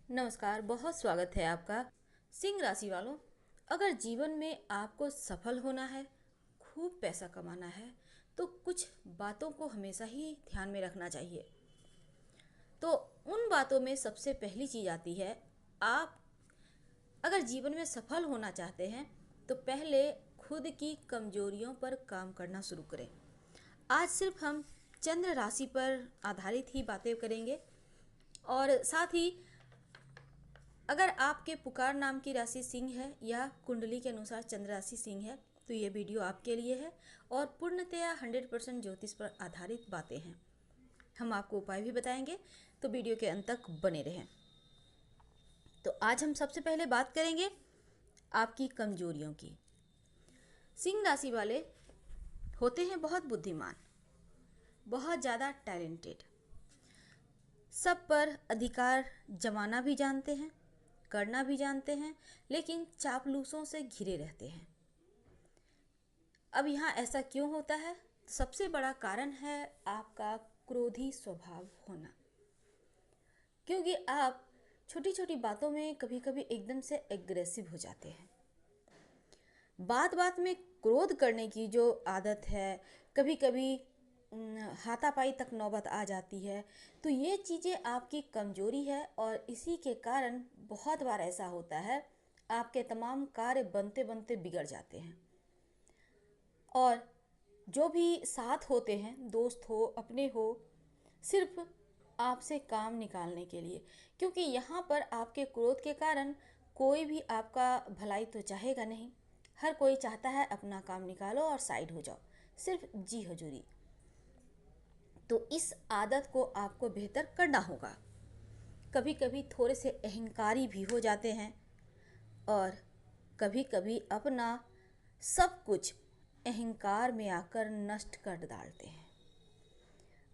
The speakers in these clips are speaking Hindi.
नमस्कार, बहुत स्वागत है आपका। सिंह राशि वालों, अगर जीवन में आपको सफल होना है, खूब पैसा कमाना है, तो कुछ बातों को हमेशा ही ध्यान में रखना चाहिए। तो उन बातों में सबसे पहली चीज़ आती है, आप अगर जीवन में सफल होना चाहते हैं, तो पहले खुद की कमजोरियों पर काम करना शुरू करें। आज सिर्फ हम चंद्र राशि पर आधारित ही बातें करेंगे और साथ ही अगर आपके पुकार नाम की राशि सिंह है या कुंडली के अनुसार चंद्र राशि सिंह है, तो ये वीडियो आपके लिए है और पूर्णतया 100% ज्योतिष पर आधारित बातें हैं। हम आपको उपाय भी बताएंगे, तो वीडियो के अंत तक बने रहें। तो आज हम सबसे पहले बात करेंगे आपकी कमजोरियों की। सिंह राशि वाले होते हैं बहुत बुद्धिमान, बहुत ज़्यादा टैलेंटेड, सब पर अधिकार जमाना भी जानते हैं, करना भी जानते हैं, लेकिन चापलूसों से घिरे रहते हैं। अब यहाँ ऐसा क्यों होता है? सबसे बड़ा कारण है आपका क्रोधी स्वभाव होना, क्योंकि आप छोटी छोटी बातों में कभी कभी एकदम से एग्रेसिव हो जाते हैं। बात बात में क्रोध करने की जो आदत है, कभी कभी हाथापाई तक नौबत आ जाती है, तो ये चीज़ें आपकी कमजोरी है और इसी के कारण बहुत बार ऐसा होता है आपके तमाम कार्य बनते बनते बिगड़ जाते हैं। और जो भी साथ होते हैं, दोस्त हो अपने हो, सिर्फ आपसे काम निकालने के लिए, क्योंकि यहाँ पर आपके क्रोध के कारण कोई भी आपका भलाई तो चाहेगा नहीं। हर कोई चाहता है अपना काम निकालो और साइड हो जाओ, सिर्फ जी हजूरी। तो इस आदत को आपको बेहतर करना होगा। कभी कभी थोड़े से अहंकारी भी हो जाते हैं और कभी कभी अपना सब कुछ अहंकार में आकर नष्ट कर डालते हैं।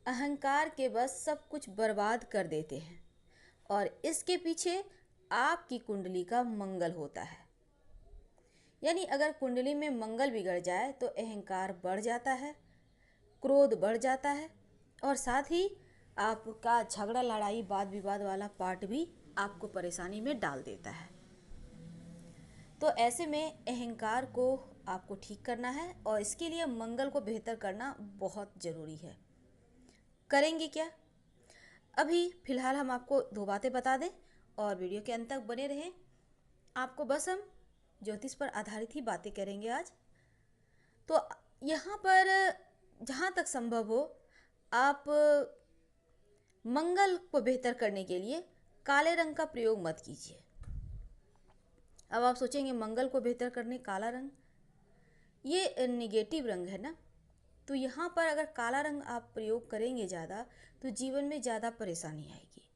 अहंकार के बस सब कुछ बर्बाद कर देते हैं और इसके पीछे आपकी कुंडली का मंगल होता है। यानी अगर कुंडली में मंगल बिगड़ जाए तो अहंकार बढ़ जाता है, क्रोध बढ़ जाता है और साथ ही आपका झगड़ा लड़ाई वाद विवाद वाला पार्ट भी आपको परेशानी में डाल देता है। तो ऐसे में अहंकार को आपको ठीक करना है और इसके लिए मंगल को बेहतर करना बहुत ज़रूरी है। करेंगे क्या? अभी फ़िलहाल हम आपको दो बातें बता दें और वीडियो के अंत तक बने रहें। आपको बस हम ज्योतिष पर आधारित ही बातें करेंगे आज। तो यहाँ पर जहाँ तक संभव हो, आप मंगल को बेहतर करने के लिए काले रंग का प्रयोग मत कीजिए। अब आप सोचेंगे मंगल को बेहतर करने काला रंग, ये निगेटिव रंग है ना, तो यहाँ पर अगर काला रंग आप प्रयोग करेंगे ज़्यादा तो जीवन में ज़्यादा परेशानी आएगी।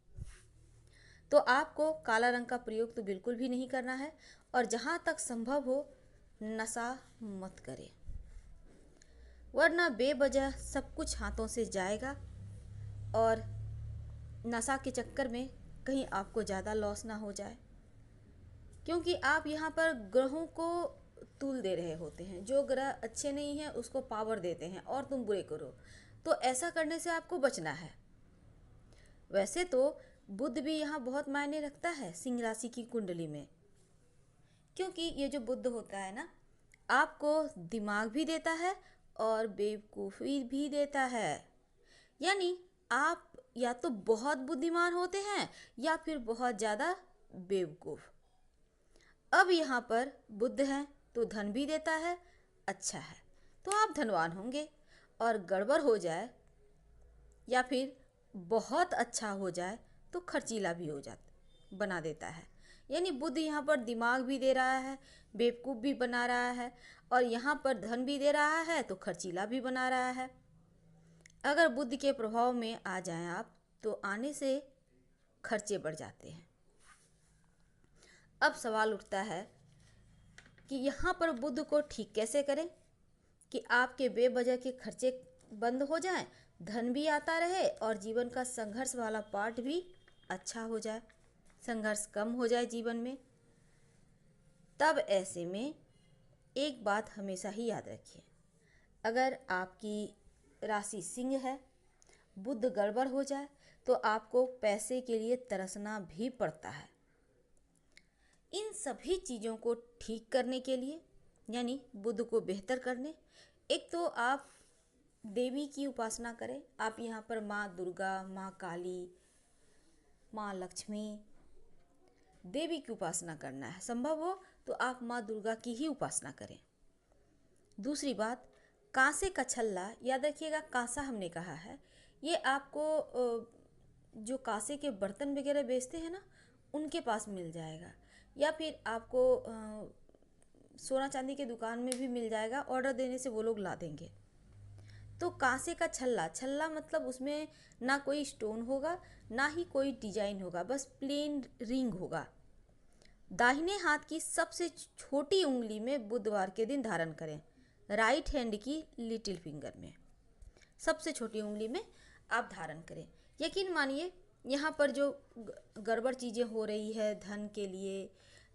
तो आपको काला रंग का प्रयोग तो बिल्कुल भी नहीं करना है और जहाँ तक संभव हो नशा मत करें, वरना बेवजह सब कुछ हाथों से जाएगा और नशा के चक्कर में कहीं आपको ज़्यादा लॉस ना हो जाए। क्योंकि आप यहाँ पर ग्रहों को तूल दे रहे होते हैं, जो ग्रह अच्छे नहीं हैं उसको पावर देते हैं और तुम बुरे करो, तो ऐसा करने से आपको बचना है। वैसे तो बुध भी यहाँ बहुत मायने रखता है सिंह राशि की कुंडली में, क्योंकि ये जो बुध होता है ना, आपको दिमाग भी देता है और बेवकूफ़ी भी देता है। यानी आप या तो बहुत बुद्धिमान होते हैं या फिर बहुत ज़्यादा बेवकूफ़। अब यहाँ पर बुध है तो धन भी देता है, अच्छा है, तो आप धनवान होंगे। और गड़बड़ हो जाए या फिर बहुत अच्छा हो जाए तो खर्चीला भी हो जाता बना देता है। यानी बुध यहाँ पर दिमाग भी दे रहा है, बेवकूफ़ भी बना रहा है और यहाँ पर धन भी दे रहा है तो खर्चीला भी बना रहा है। अगर बुध के प्रभाव में आ जाएं आप, तो आने से खर्चे बढ़ जाते हैं। अब सवाल उठता है कि यहाँ पर बुध को ठीक कैसे करें कि आपके बेवजह के खर्चे बंद हो जाएं, धन भी आता रहे और जीवन का संघर्ष वाला पार्ट भी अच्छा हो जाए, संघर्ष कम हो जाए जीवन में। तब ऐसे में एक बात हमेशा ही याद रखिए, अगर आपकी राशि सिंह है, बुध गड़बड़ हो जाए तो आपको पैसे के लिए तरसना भी पड़ता है। इन सभी चीज़ों को ठीक करने के लिए, यानी बुद्ध को बेहतर करने, एक तो आप देवी की उपासना करें। आप यहाँ पर माँ दुर्गा, माँ काली, माँ लक्ष्मी, देवी की उपासना करना है। संभव हो तो आप माँ दुर्गा की ही उपासना करें। दूसरी बात, कांसे का छल्ला, याद रखिएगा कांसा हमने कहा है, ये आपको जो कांसे के बर्तन वगैरह बेचते हैं ना, उनके पास मिल जाएगा, या फिर आपको सोना चांदी के दुकान में भी मिल जाएगा। ऑर्डर देने से वो लोग ला देंगे। तो कांसे का छल्ला, छल्ला मतलब उसमें ना कोई स्टोन होगा, ना ही कोई डिजाइन होगा, बस प्लेन रिंग होगा। दाहिने हाथ की सबसे छोटी उंगली में बुधवार के दिन धारण करें, राइट हैंड की लिटिल फिंगर में, सबसे छोटी उंगली में आप धारण करें। यकीन मानिए यहाँ पर जो गड़बड़ चीज़ें हो रही है धन के लिए,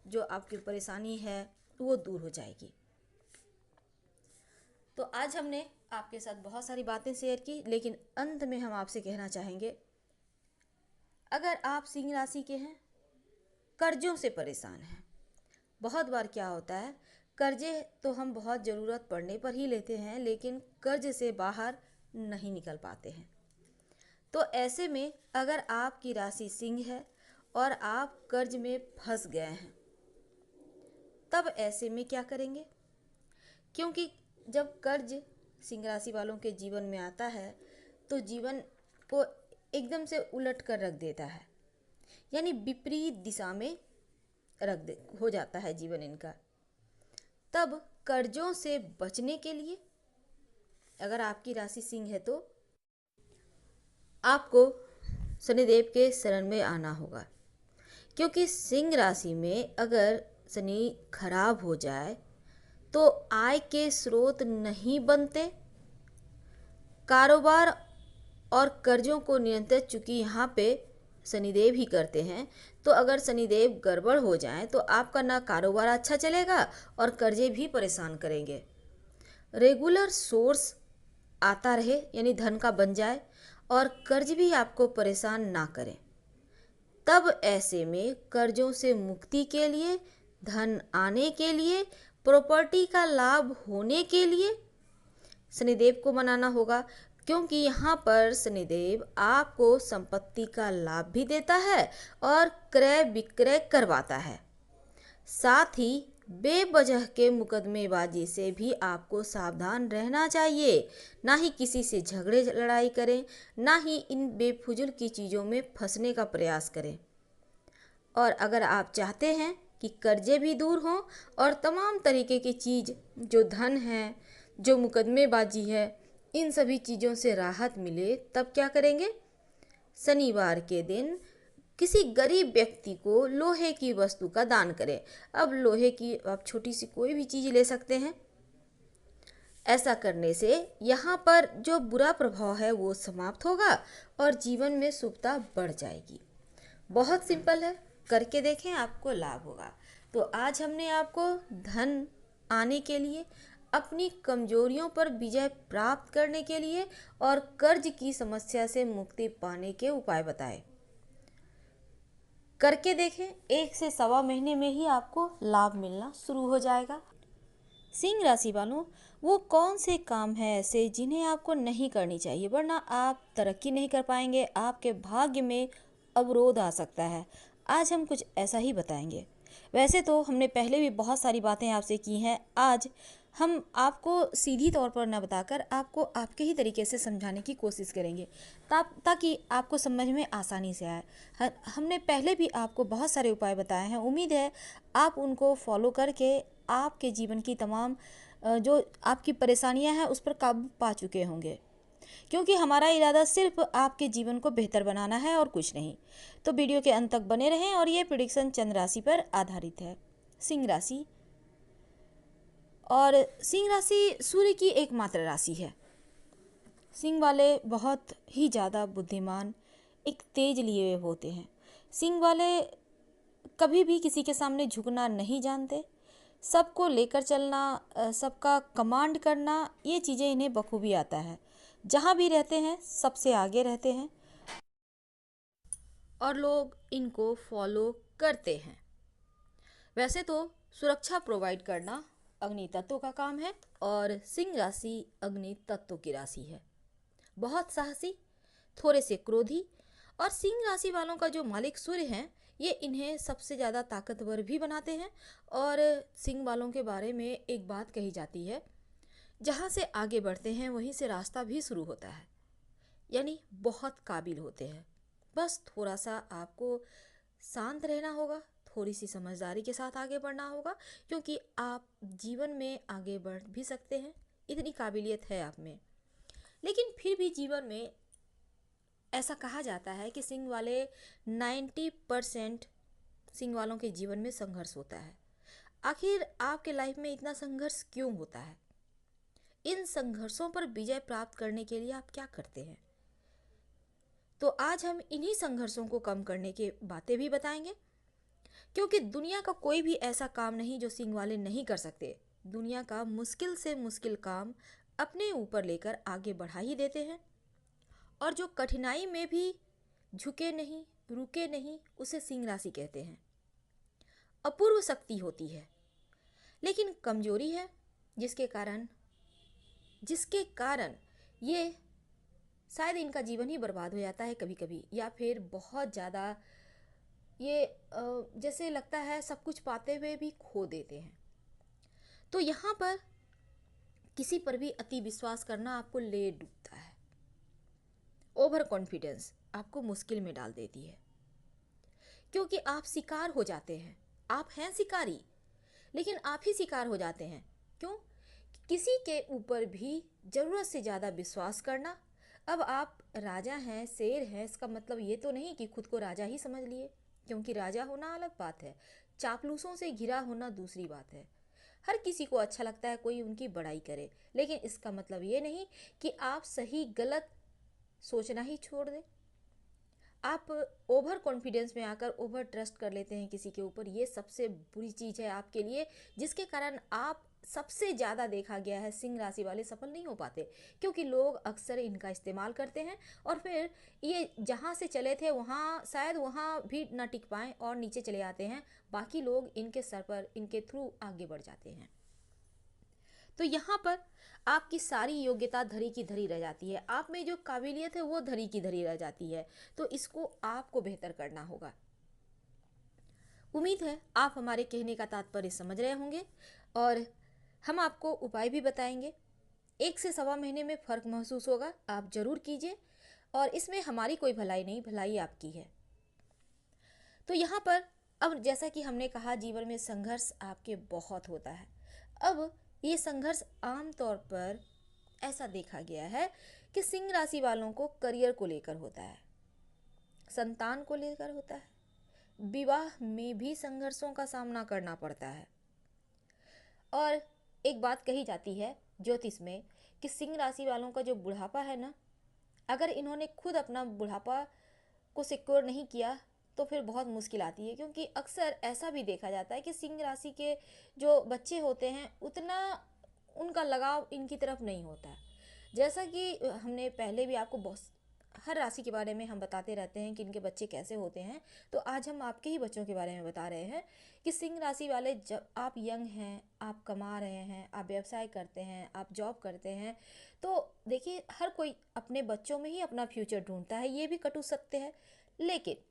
जो आपकी परेशानी है, वो दूर हो जाएगी। तो आज हमने आपके साथ बहुत सारी बातें शेयर की, लेकिन अंत में हम आपसे कहना चाहेंगे, अगर आप सिंह राशि के हैं, कर्जों से परेशान हैं, बहुत बार क्या होता है, कर्जे तो हम बहुत ज़रूरत पड़ने पर ही लेते हैं, लेकिन कर्ज से बाहर नहीं निकल पाते हैं। तो ऐसे में अगर आपकी राशि सिंह है और आप कर्ज में फंस गए हैं, तब ऐसे में क्या करेंगे? क्योंकि जब कर्ज सिंह राशि वालों के जीवन में आता है तो जीवन को एकदम से उलट कर रख देता है, यानी विपरीत दिशा में हो जाता है जीवन इनका। तब कर्जों से बचने के लिए, अगर आपकी राशि सिंह है, तो आपको शनिदेव के शरण में आना होगा। क्योंकि सिंह राशि में अगर शनि खराब हो जाए तो आय के स्रोत नहीं बनते, कारोबार और कर्जों को नियंत्रित चूंकि यहाँ पे शनिदेव ही करते हैं, तो अगर शनिदेव गड़बड़ हो जाए तो आपका ना कारोबार अच्छा चलेगा और कर्जे भी परेशान करेंगे। रेगुलर सोर्स आता रहे, यानी धन का बन जाए, और कर्ज भी आपको परेशान ना करें। तब ऐसे में कर्जों से मुक्ति के लिए, धन आने के लिए, प्रॉपर्टी का लाभ होने के लिए शनिदेव को मनाना होगा। क्योंकि यहाँ पर शनिदेव आपको संपत्ति का लाभ भी देता है और क्रय विक्रय करवाता है। साथ ही बेवजह के मुकदमेबाजी से भी आपको सावधान रहना चाहिए। ना ही किसी से झगड़े लड़ाई करें, ना ही इन बेफुजुल की चीज़ों में फंसने का प्रयास करें। और अगर आप चाहते हैं कि कर्जे भी दूर हों और तमाम तरीके की चीज़, जो धन है, जो मुकदमेबाजी है, इन सभी चीज़ों से राहत मिले, तब क्या करेंगे? शनिवार के दिन किसी गरीब व्यक्ति को लोहे की वस्तु का दान करें। अब लोहे की आप छोटी सी कोई भी चीज़ ले सकते हैं। ऐसा करने से यहाँ पर जो बुरा प्रभाव है वो समाप्त होगा और जीवन में शुभता बढ़ जाएगी। बहुत सिंपल है, करके देखें, आपको लाभ होगा। तो आज हमने आपको धन आने के लिए, अपनी कमजोरियों पर विजय प्राप्त करने के लिए और कर्ज की समस्या से मुक्ति पाने के उपाय बताए। करके देखें, 1 से सवा महीने में ही आपको लाभ मिलना शुरू हो जाएगा। सिंह राशि वालों, वो कौन से काम हैं ऐसे जिन्हें आपको नहीं करनी चाहिए, वरना आप तरक्की नहीं कर पाएंगे, आपके भाग्य में अवरोध आ सकता है। आज हम कुछ ऐसा ही बताएंगे। वैसे तो हमने पहले भी बहुत सारी बातें आपसे की हैं, आज हम आपको सीधी तौर पर न बताकर आपको आपके ही तरीके से समझाने की कोशिश करेंगे, ताकि आपको समझ में आसानी से आए। हमने पहले भी आपको बहुत सारे उपाय बताए हैं, उम्मीद है आप उनको फॉलो करके आपके जीवन की तमाम जो आपकी परेशानियां हैं उस पर काबू पा चुके होंगे। क्योंकि हमारा इरादा सिर्फ आपके जीवन को बेहतर बनाना है और कुछ नहीं। तो वीडियो के अंत तक बने रहें। और ये प्रेडिक्शन चंद्र राशि पर आधारित है। सिंह राशि, और सिंह राशि सूर्य की एकमात्र राशि है। सिंह वाले बहुत ही ज़्यादा बुद्धिमान, एक तेज लिए हुए होते हैं। सिंह वाले कभी भी किसी के सामने झुकना नहीं जानते, सबको लेकर चलना, सबका कमांड करना, ये चीज़ें इन्हें बखूबी आता है। जहाँ भी रहते हैं सबसे आगे रहते हैं। और लोग इनको फॉलो करते हैं। वैसे तो सुरक्षा प्रोवाइड करना अग्नि तत्व का काम है और सिंह राशि अग्नि तत्व की राशि है। बहुत साहसी, थोड़े से क्रोधी और सिंह राशि वालों का जो मालिक सूर्य है ये इन्हें सबसे ज़्यादा ताकतवर भी बनाते हैं। और सिंह वालों के बारे में एक बात कही जाती है, जहाँ से आगे बढ़ते हैं वहीं से रास्ता भी शुरू होता है। यानी बहुत काबिल होते हैं, बस थोड़ा सा आपको शांत रहना होगा, थोड़ी सी समझदारी के साथ आगे बढ़ना होगा, क्योंकि आप जीवन में आगे बढ़ भी सकते हैं, इतनी काबिलियत है आप में। लेकिन फिर भी जीवन में ऐसा कहा जाता है कि सिंह वाले 90% सिंह वालों के जीवन में संघर्ष होता है। आखिर आपके लाइफ में इतना संघर्ष क्यों होता है? इन संघर्षों पर विजय प्राप्त करने के लिए आप क्या करते हैं? तो आज हम इन्हीं संघर्षों को कम करने की बातें भी बताएंगे, क्योंकि दुनिया का कोई भी ऐसा काम नहीं जो सिंह वाले नहीं कर सकते। दुनिया का मुश्किल से मुश्किल काम अपने ऊपर लेकर आगे बढ़ा ही देते हैं, और जो कठिनाई में भी झुके नहीं, रुके नहीं, उसे सिंह राशि कहते हैं। अपूर्व शक्ति होती है, लेकिन कमजोरी है, जिसके कारण ये शायद इनका जीवन ही बर्बाद हो जाता है कभी कभी, या फिर बहुत ज़्यादा ये जैसे लगता है सब कुछ पाते हुए भी खो देते हैं। तो यहाँ पर किसी पर भी अति विश्वास करना आपको ले डूबता है। ओवर कॉन्फिडेंस आपको मुश्किल में डाल देती है, क्योंकि आप शिकार हो जाते हैं। आप हैं शिकारी, लेकिन आप ही शिकार हो जाते हैं। क्यों? किसी के ऊपर भी ज़रूरत से ज़्यादा विश्वास करना। अब आप राजा हैं, शेर हैं, इसका मतलब ये तो नहीं कि खुद को राजा ही समझ लिए, क्योंकि राजा होना अलग बात है, चापलूसों से घिरा होना दूसरी बात है। हर किसी को अच्छा लगता है कोई उनकी बड़ाई करे, लेकिन इसका मतलब ये नहीं कि आप सही गलत सोचना ही छोड़ दें। आप ओवर कॉन्फिडेंस में आकर ओवर ट्रस्ट कर लेते हैं किसी के ऊपर, ये सबसे बुरी चीज़ है आपके लिए, जिसके कारण आप सबसे ज़्यादा देखा गया है सिंह राशि वाले सफल नहीं हो पाते, क्योंकि लोग अक्सर इनका इस्तेमाल करते हैं और फिर ये जहाँ से चले थे वहाँ शायद वहाँ भी ना टिक पाएँ और नीचे चले आते हैं। बाकी लोग इनके सर पर, इनके थ्रू आगे बढ़ जाते हैं। तो यहाँ पर आपकी सारी योग्यता धरी की धरी रह जाती है, आप में जो काबिलियत है वो धरी की धरी रह जाती है। तो इसको आपको बेहतर करना होगा। उम्मीद है आप हमारे कहने का तात्पर्य समझ रहे होंगे, और हम आपको उपाय भी बताएंगे। 1 से 1.25 महीने में फ़र्क महसूस होगा, आप ज़रूर कीजिए, और इसमें हमारी कोई भलाई नहीं, भलाई आपकी है। तो यहाँ पर अब जैसा कि हमने कहा, जीवन में संघर्ष आपके बहुत होता है। अब ये संघर्ष आम तौर पर ऐसा देखा गया है कि सिंह राशि वालों को करियर को लेकर होता है, संतान को लेकर होता है, विवाह में भी संघर्षों का सामना करना पड़ता है। और एक बात कही जाती है ज्योतिष में कि सिंह राशि वालों का जो बुढ़ापा है ना, अगर इन्होंने खुद अपना बुढ़ापा को सिक्योर नहीं किया तो फिर बहुत मुश्किल आती है, क्योंकि अक्सर ऐसा भी देखा जाता है कि सिंह राशि के जो बच्चे होते हैं उतना उनका लगाव इनकी तरफ नहीं होता है। जैसा कि हमने पहले भी आपको बहुत हर राशि के बारे में हम बताते रहते हैं कि इनके बच्चे कैसे होते हैं, तो आज हम आपके ही बच्चों के बारे में बता रहे हैं कि सिंह राशि वाले, जब आप यंग हैं, आप कमा रहे हैं, आप व्यवसाय करते हैं, आप जॉब करते हैं, तो देखिए हर कोई अपने बच्चों में ही अपना फ्यूचर ढूंढता है, ये भी कटु सत्य है। लेकिन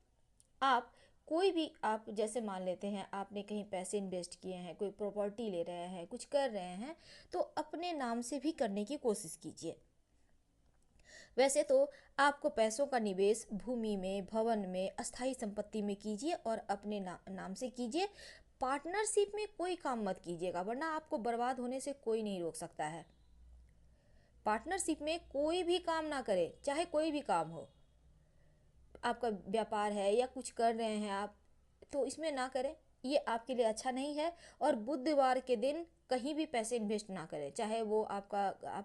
आप कोई भी, आप जैसे मान लेते हैं आपने कहीं पैसे इन्वेस्ट किए हैं, कोई प्रॉपर्टी ले रहे हैं, कुछ कर रहे हैं, तो अपने नाम से भी करने की कोशिश कीजिए। वैसे तो आपको पैसों का निवेश भूमि में, भवन में, अस्थाई संपत्ति में कीजिए और अपने नाम से कीजिए। पार्टनरशिप में कोई काम मत कीजिएगा, वरना आपको बर्बाद होने से कोई नहीं रोक सकता है। पार्टनरशिप में कोई भी काम ना करे, चाहे कोई भी काम हो, आपका व्यापार है या कुछ कर रहे हैं आप, तो इसमें ना करें, ये आपके लिए अच्छा नहीं है। और बुधवार के दिन कहीं भी पैसे इन्वेस्ट ना करें, चाहे वो आप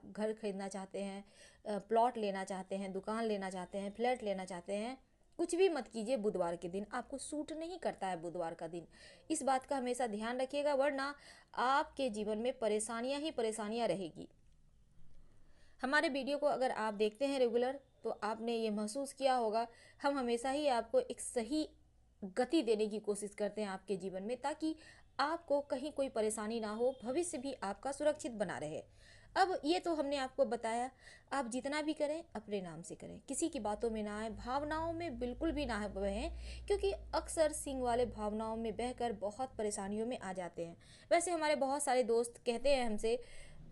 घर खरीदना चाहते हैं, प्लॉट लेना चाहते हैं, दुकान लेना चाहते हैं, फ्लैट लेना चाहते हैं, कुछ भी मत कीजिए बुधवार के दिन, आपको सूट नहीं करता है बुधवार का दिन। इस बात का हमेशा ध्यान रखिएगा, वरना आपके जीवन में परेशानियां ही परेशानियां रहेगी। हमारे वीडियो को अगर आप देखते हैं रेगुलर, तो आपने ये महसूस किया होगा, हम हमेशा ही आपको एक सही गति देने की कोशिश करते हैं आपके जीवन में, ताकि आपको कहीं कोई परेशानी ना हो, भविष्य भी आपका सुरक्षित बना रहे। अब ये तो हमने आपको बताया, आप जितना भी करें अपने नाम से करें, किसी की बातों में ना आए, भावनाओं में बिल्कुल भी ना बहें, क्योंकि अक्सर सिंह वाले भावनाओं में बहकर बहुत परेशानियों में आ जाते हैं। वैसे हमारे बहुत सारे दोस्त कहते हैं हमसे,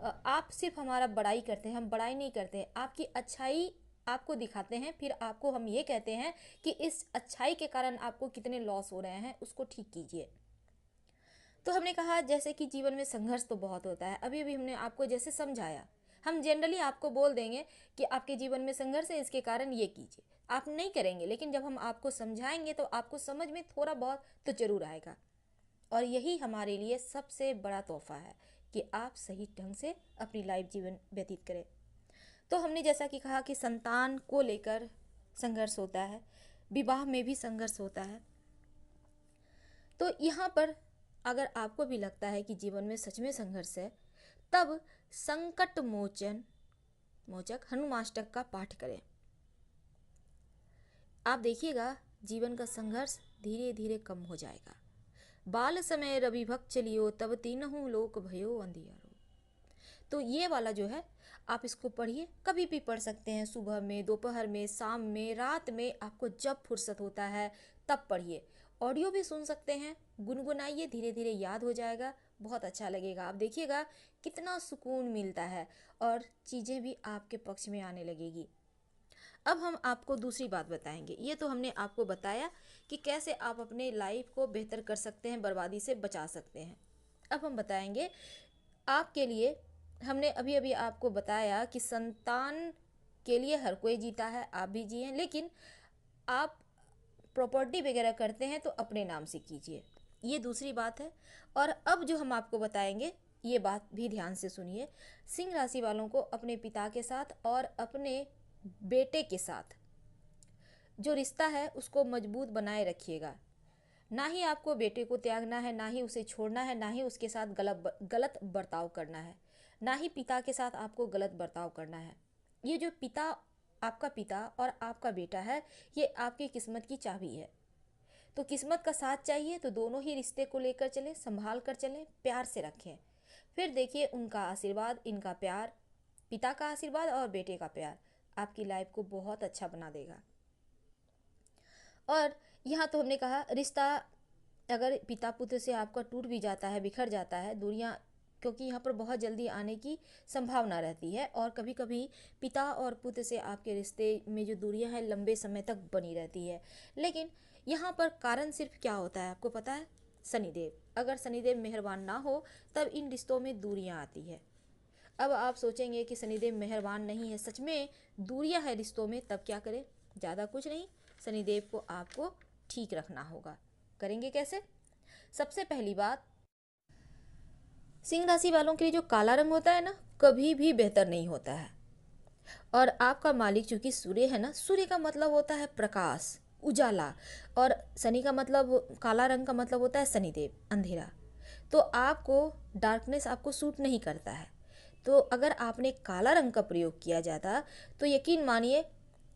आप सिर्फ हमारा बड़ाई करते हैं, हम बड़ाई नहीं करते, आपकी अच्छाई आपको दिखाते हैं, फिर आपको हम ये कहते हैं कि इस अच्छाई के कारण आपको कितने लॉस हो रहे हैं, उसको ठीक कीजिए। तो हमने कहा जैसे कि जीवन में संघर्ष तो बहुत होता है, अभी अभी हमने आपको जैसे समझाया, हम जनरली आपको बोल देंगे कि आपके जीवन में संघर्ष है, इसके कारण ये कीजिए, आप नहीं करेंगे, लेकिन जब हम आपको समझाएंगे तो आपको समझ में थोड़ा बहुत तो जरूर आएगा। और यही हमारे लिए सबसे बड़ा तोहफा है कि आप सही ढंग से अपनी लाइफ जीवन व्यतीत करें। तो हमने जैसा कि कहा कि संतान को लेकर संघर्ष होता है, विवाह में भी संघर्ष होता है। तो यहाँ पर अगर आपको भी लगता है कि जीवन में सच में संघर्ष है, तब संकट मोचक हनुमाष्टक का पाठ करें। आप देखिएगा जीवन का संघर्ष धीरे धीरे कम हो जाएगा। बाल समय रवि भक्त चलियो, तब तीनहु लोक भयो अंधियारो। तो ये वाला जो है आप इसको पढ़िए, कभी भी पढ़ सकते हैं, सुबह में, दोपहर में, शाम में, रात में, आपको जब फुर्सत होता है तब पढ़िए। ऑडियो भी सुन सकते हैं, गुनगुनाइए, धीरे धीरे याद हो जाएगा, बहुत अच्छा लगेगा। आप देखिएगा कितना सुकून मिलता है और चीज़ें भी आपके पक्ष में आने लगेगी। अब हम आपको दूसरी बात बताएंगे। ये तो हमने आपको बताया कि कैसे आप अपने लाइफ को बेहतर कर सकते हैं, बर्बादी से बचा सकते हैं। अब हम बताएंगे आपके लिए, हमने अभी अभी आपको बताया कि संतान के लिए हर कोई जीता है, आप भी जिए, लेकिन आप प्रॉपर्टी वगैरह करते हैं तो अपने नाम से कीजिए, ये दूसरी बात है। और अब जो हम आपको बताएंगे, ये बात भी ध्यान से सुनिए। सिंह राशि वालों को अपने पिता के साथ और अपने बेटे के साथ जो रिश्ता है उसको मजबूत बनाए रखिएगा। ना ही आपको बेटे को त्यागना है, ना ही उसे छोड़ना है, ना ही उसके साथ गलत बर्ताव करना है, ना ही पिता के साथ आपको गलत बर्ताव करना है। ये जो आपका पिता और आपका बेटा है, ये आपकी किस्मत की चाबी है। तो किस्मत का साथ चाहिए तो दोनों ही रिश्ते को लेकर चलें, संभाल कर चलें, प्यार से रखें। फिर देखिए उनका आशीर्वाद, इनका प्यार, पिता का आशीर्वाद और बेटे का प्यार आपकी लाइफ को बहुत अच्छा बना देगा। और यहाँ तो हमने कहा रिश्ता अगर पिता पुत्र से आपका टूट भी जाता है, बिखर जाता है, दूरियाँ, क्योंकि यहाँ पर बहुत जल्दी आने की संभावना रहती है, और कभी कभी पिता और पुत्र से आपके रिश्ते में जो दूरियाँ हैं लंबे समय तक बनी रहती है। लेकिन यहाँ पर कारण सिर्फ क्या होता है आपको पता है? शनिदेव। अगर शनिदेव मेहरबान ना हो तब इन रिश्तों में दूरियाँ आती है। अब आप सोचेंगे कि शनिदेव मेहरबान नहीं है, सच में दूरियां है रिश्तों में, तब क्या करें? ज़्यादा कुछ नहीं, शनिदेव को आपको ठीक रखना होगा। करेंगे कैसे? सबसे पहली बात, सिंह राशि वालों के लिए जो काला रंग होता है ना, कभी भी बेहतर नहीं होता है। और आपका मालिक चूंकि सूर्य है ना, सूर्य का मतलब होता है प्रकाश, उजाला, और शनि का मतलब, काला रंग का मतलब होता है शनिदेव, अंधेरा। तो आपको डार्कनेस आपको सूट नहीं करता है। तो अगर आपने काला रंग का प्रयोग किया जाता तो यकीन मानिए,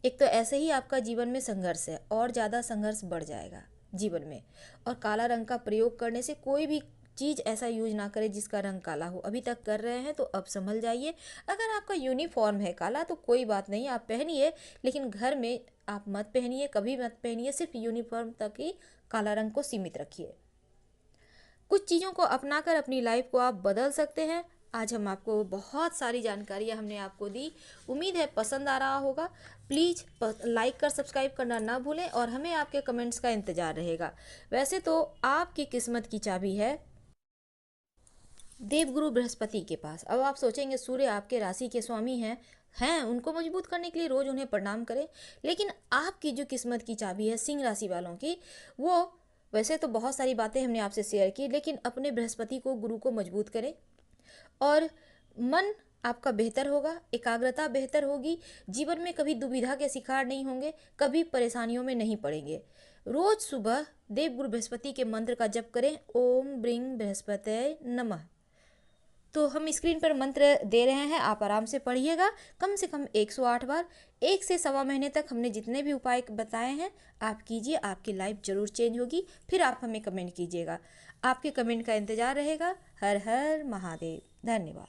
एक तो ऐसे ही आपका जीवन में संघर्ष है और ज़्यादा संघर्ष बढ़ जाएगा जीवन में। और काला रंग का प्रयोग करने से कोई भी चीज़ ऐसा यूज ना करें जिसका रंग काला हो। अभी तक कर रहे हैं तो अब संभल जाइए। अगर आपका यूनिफॉर्म है काला तो कोई बात नहीं, आप पहनिए, लेकिन घर में आप मत पहनिए, कभी मत पहनिए, सिर्फ यूनिफॉर्म तक ही काला रंग को सीमित रखिए। कुछ चीज़ों को अपनाकर अपनी लाइफ को आप बदल सकते हैं। आज हम आपको बहुत सारी जानकारियाँ हमने आपको दी, उम्मीद है पसंद आ रहा होगा। प्लीज़ लाइक कर सब्सक्राइब करना ना भूलें और हमें आपके कमेंट्स का इंतज़ार रहेगा। वैसे तो आपकी किस्मत की चाबी है देवगुरु बृहस्पति के पास। अब आप सोचेंगे सूर्य आपके राशि के स्वामी हैं उनको मजबूत करने के लिए रोज़ उन्हें प्रणाम करें, लेकिन आपकी जो किस्मत की चाबी है सिंह राशि वालों की, वो, वैसे तो बहुत सारी बातें हमने आपसे शेयर की, लेकिन अपने बृहस्पति को, गुरु को मजबूत करें और मन आपका बेहतर होगा, एकाग्रता बेहतर होगी, जीवन में कभी दुविधा के शिकार नहीं होंगे, कभी परेशानियों में नहीं पड़ेंगे। रोज सुबह देवगुरु बृहस्पति के मंत्र का जप करें, ओम ब्रिंग बृहस्पतये नमः। तो हम स्क्रीन पर मंत्र दे रहे हैं, आप आराम से पढ़िएगा कम से कम 108 बार। 1 से 1.25 महीने तक हमने जितने भी उपाय बताए हैं आप कीजिए, आपकी लाइफ ज़रूर चेंज होगी। फिर आप हमें कमेंट कीजिएगा, आपके कमेंट का इंतज़ार रहेगा। हर हर महादेव। धन्यवाद।